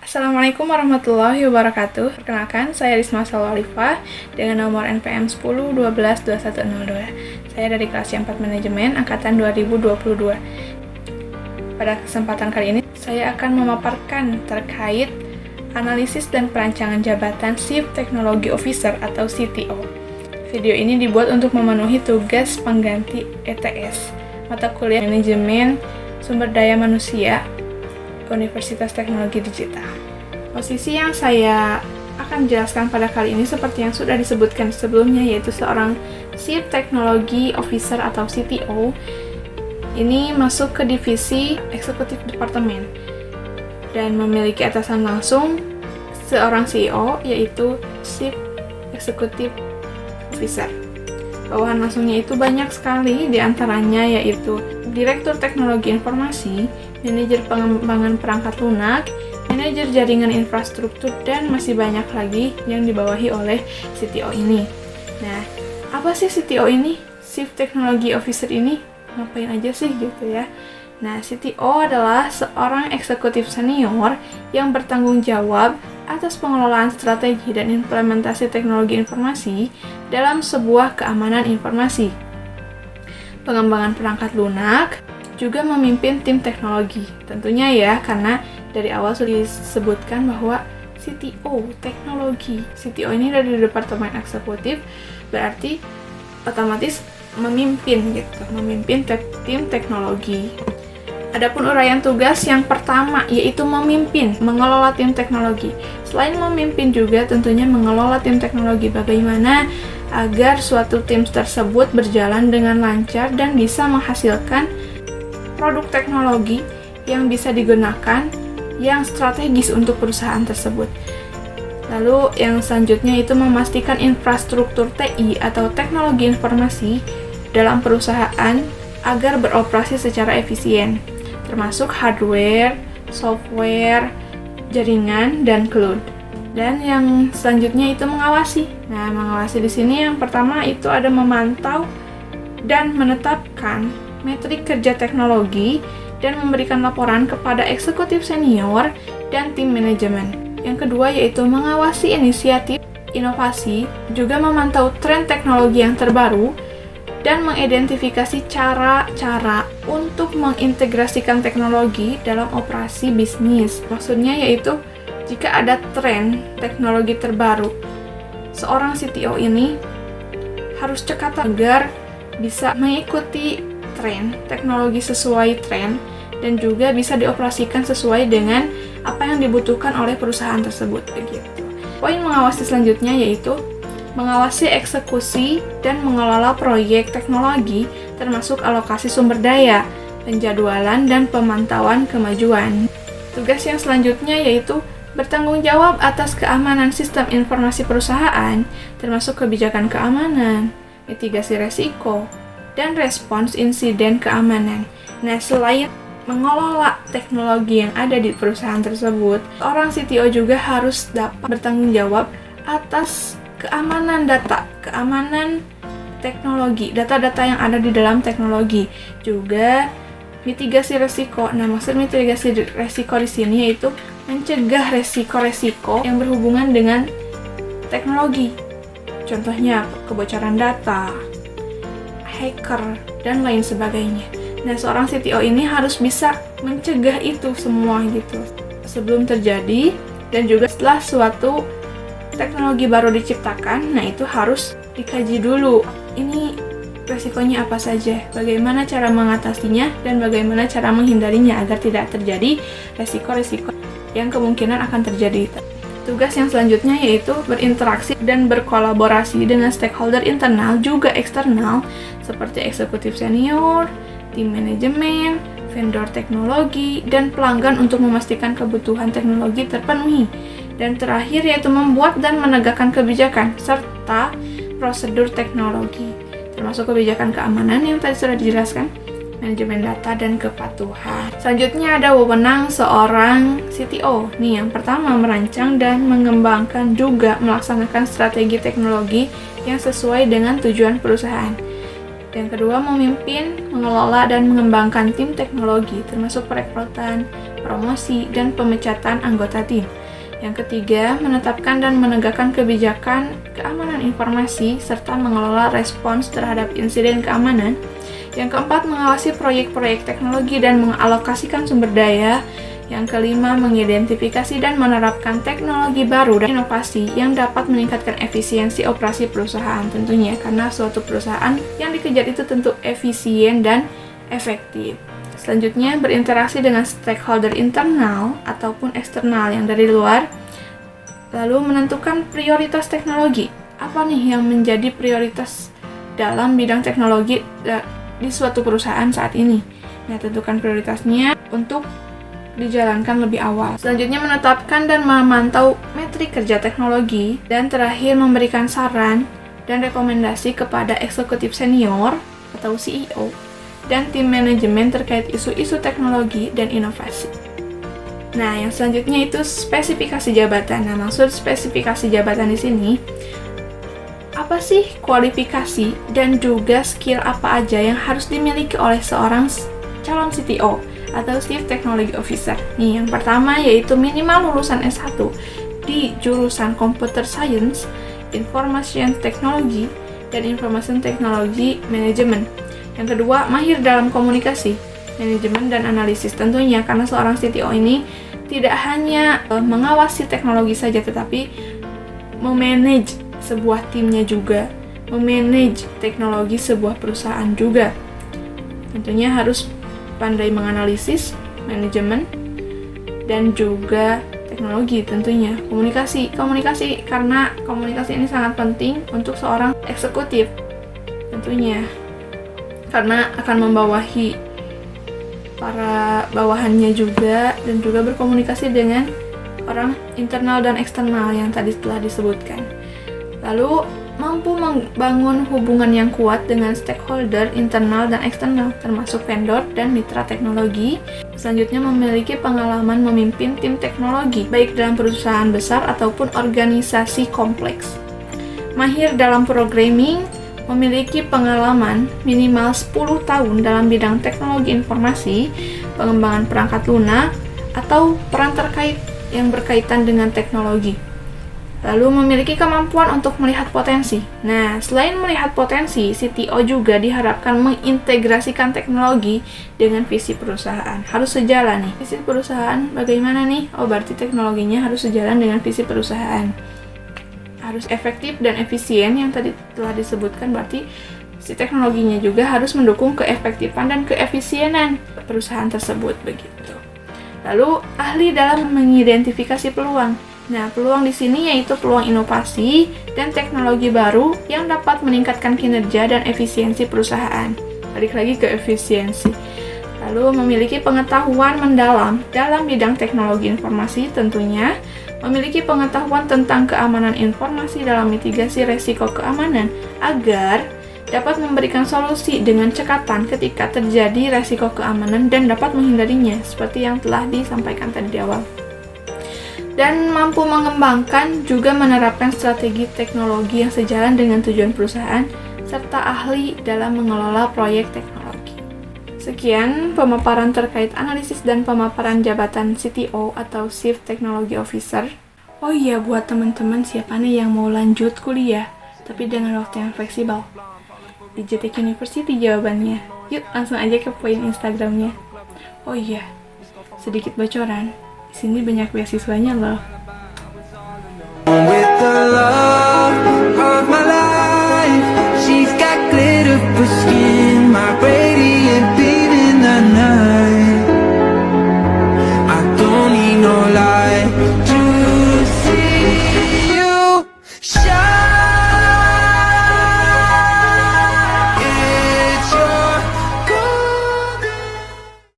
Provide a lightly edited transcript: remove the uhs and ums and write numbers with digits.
Assalamualaikum warahmatullahi wabarakatuh. Perkenalkan, saya Risma Salwalifah dengan nomor NPM 10122102. Saya dari kelas 4 Manajemen Angkatan 2022. Pada kesempatan kali ini, saya akan memaparkan terkait analisis dan perancangan jabatan Chief Technology Officer atau CTO. Video ini dibuat untuk memenuhi tugas pengganti ETS, mata kuliah Manajemen Sumber Daya Manusia Universitas Teknologi Digital. Posisi yang saya akan jelaskan pada kali ini seperti yang sudah disebutkan sebelumnya, yaitu seorang Chief Technology Officer atau CTO. Ini masuk ke divisi eksekutif departemen dan memiliki atasan langsung seorang CEO, yaitu Chief Executive Officer. Bawahan langsungnya itu banyak sekali, diantaranya yaitu Direktur Teknologi Informasi, Manajer Pengembangan Perangkat Lunak, Manajer Jaringan Infrastruktur, dan masih banyak lagi yang dibawahi oleh CTO ini. Nah, apa sih CTO ini? Chief Technology Officer ini ngapain aja sih gitu ya? Nah, CTO adalah seorang eksekutif senior yang bertanggung jawab atas pengelolaan strategi dan implementasi teknologi informasi dalam sebuah keamanan informasi. Pengembangan perangkat lunak, juga memimpin tim teknologi. Tentunya ya, karena dari awal sudah disebutkan bahwa CTO teknologi. CTO ini dari Departemen Eksekutif, berarti otomatis memimpin gitu, memimpin tim teknologi. Adapun uraian tugas yang pertama yaitu memimpin, mengelola tim teknologi. Selain memimpin juga tentunya mengelola tim teknologi, bagaimana agar suatu tim tersebut berjalan dengan lancar dan bisa menghasilkan produk teknologi yang bisa digunakan yang strategis untuk perusahaan tersebut. Lalu yang selanjutnya itu memastikan infrastruktur TI atau teknologi informasi dalam perusahaan agar beroperasi secara efisien, termasuk hardware, software, jaringan, dan cloud. Dan yang selanjutnya itu mengawasi. Nah, mengawasi di sini yang pertama itu ada memantau dan menetapkan metrik kerja teknologi dan memberikan laporan kepada eksekutif senior dan tim manajemen. Yang kedua yaitu mengawasi inisiatif inovasi, juga memantau tren teknologi yang terbaru dan mengidentifikasi cara-cara untuk mengintegrasikan teknologi dalam operasi bisnis. Maksudnya yaitu jika ada tren teknologi terbaru, seorang CTO ini harus cekat agar bisa mengikuti tren teknologi sesuai tren dan juga bisa dioperasikan sesuai dengan apa yang dibutuhkan oleh perusahaan tersebut begitu. Poin mengawasi selanjutnya yaitu mengawasi eksekusi dan mengelola proyek teknologi termasuk alokasi sumber daya, penjadwalan, dan pemantauan kemajuan. Tugas yang selanjutnya yaitu bertanggung jawab atas keamanan sistem informasi perusahaan termasuk kebijakan keamanan, mitigasi resiko, dan respons insiden keamanan. Nah, selain mengelola teknologi yang ada di perusahaan tersebut, orang CTO juga harus dapat bertanggung jawab atas keamanan data, keamanan teknologi, data-data yang ada di dalam teknologi. Juga mitigasi resiko. Nah, maksud mitigasi resiko di sini yaitu mencegah resiko-resiko yang berhubungan dengan teknologi. Contohnya kebocoran data, hacker, dan lain sebagainya. Nah, seorang CTO ini harus bisa mencegah itu semua gitu sebelum terjadi, dan juga setelah suatu teknologi baru diciptakan, nah itu harus dikaji dulu. Ini resikonya apa saja, bagaimana cara mengatasinya, dan bagaimana cara menghindarinya agar tidak terjadi resiko-resiko yang kemungkinan akan terjadi. Tugas yang selanjutnya yaitu berinteraksi dan berkolaborasi dengan stakeholder internal juga eksternal seperti eksekutif senior, tim manajemen, vendor teknologi, dan pelanggan untuk memastikan kebutuhan teknologi terpenuhi. Dan terakhir yaitu membuat dan menegakkan kebijakan serta prosedur teknologi, termasuk kebijakan keamanan yang tadi sudah dijelaskan, manajemen data, dan kepatuhan. Selanjutnya ada wewenang seorang CTO. Nih, yang pertama merancang dan mengembangkan juga melaksanakan strategi teknologi yang sesuai dengan tujuan perusahaan. Yang kedua, memimpin, mengelola, dan mengembangkan tim teknologi, termasuk perekrutan, promosi, dan pemecatan anggota tim. Yang ketiga, menetapkan dan menegakkan kebijakan keamanan informasi serta mengelola respons terhadap insiden keamanan. Yang keempat, mengawasi proyek-proyek teknologi dan mengalokasikan sumber daya. Yang kelima, mengidentifikasi dan menerapkan teknologi baru dan inovasi yang dapat meningkatkan efisiensi operasi perusahaan tentunya, karena suatu perusahaan yang dikejar itu tentu efisien dan efektif. Selanjutnya, berinteraksi dengan stakeholder internal ataupun eksternal yang dari luar. Lalu, menentukan prioritas teknologi. Apa nih yang menjadi prioritas dalam bidang teknologi di suatu perusahaan saat ini? Nah, tentukan prioritasnya untuk dijalankan lebih awal. Selanjutnya, menetapkan dan memantau metrik kerja teknologi. Dan terakhir, memberikan saran dan rekomendasi kepada eksekutif senior atau CEO dan tim manajemen terkait isu-isu teknologi dan inovasi. Nah, yang selanjutnya itu spesifikasi jabatan. Nah, maksud spesifikasi jabatan di sini, apa sih kualifikasi dan juga skill apa aja yang harus dimiliki oleh seorang calon CTO atau Chief Technology Officer. Nih, yang pertama yaitu minimal lulusan S1 di jurusan Computer Science, Information Technology, dan Information Technology Management. Yang kedua, mahir dalam komunikasi, manajemen, dan analisis. Tentunya karena seorang CTO ini tidak hanya mengawasi teknologi saja, tetapi memanage sebuah timnya juga, memanage teknologi sebuah perusahaan juga. Tentunya harus pandai menganalisis, manajemen, dan juga teknologi tentunya. Komunikasi karena komunikasi ini sangat penting untuk seorang eksekutif tentunya, karena akan membawahi para bawahannya juga dan juga berkomunikasi dengan orang internal dan eksternal yang tadi telah disebutkan. Lalu, mampu membangun hubungan yang kuat dengan stakeholder internal dan eksternal, termasuk vendor dan mitra teknologi. Selanjutnya, memiliki pengalaman memimpin tim teknologi, baik dalam perusahaan besar ataupun organisasi kompleks. Mahir dalam programming, memiliki pengalaman minimal 10 tahun dalam bidang teknologi informasi, pengembangan perangkat lunak, atau peran terkait yang berkaitan dengan teknologi. Lalu, memiliki kemampuan untuk melihat potensi. Nah, selain melihat potensi, CTO juga diharapkan mengintegrasikan teknologi dengan visi perusahaan. Harus sejalan nih. Visi perusahaan bagaimana nih? Oh, berarti teknologinya harus sejalan dengan visi perusahaan. Harus efektif dan efisien yang tadi telah disebutkan, berarti si teknologinya juga harus mendukung keefektifan dan keefisienan perusahaan tersebut begitu. Lalu, ahli dalam mengidentifikasi peluang. Nah, peluang di sini yaitu peluang inovasi dan teknologi baru yang dapat meningkatkan kinerja dan efisiensi perusahaan. Balik lagi ke efisiensi. Lalu, memiliki pengetahuan mendalam dalam bidang teknologi informasi tentunya, memiliki pengetahuan tentang keamanan informasi dalam mitigasi resiko keamanan agar dapat memberikan solusi dengan cekatan ketika terjadi resiko keamanan dan dapat menghindarinya, seperti yang telah disampaikan tadi di awal. Dan mampu mengembangkan juga menerapkan strategi teknologi yang sejalan dengan tujuan perusahaan, serta ahli dalam mengelola proyek teknologi. Sekian pemaparan terkait analisis dan pemaparan jabatan CTO atau Chief Technology Officer. Oh iya, buat teman-teman siapa nih yang mau lanjut kuliah, tapi dengan waktu yang fleksibel, di JTK University jawabannya. Yuk langsung aja ke poin Instagramnya. Oh iya, sedikit bocoran, di sini banyak beasiswanya loh.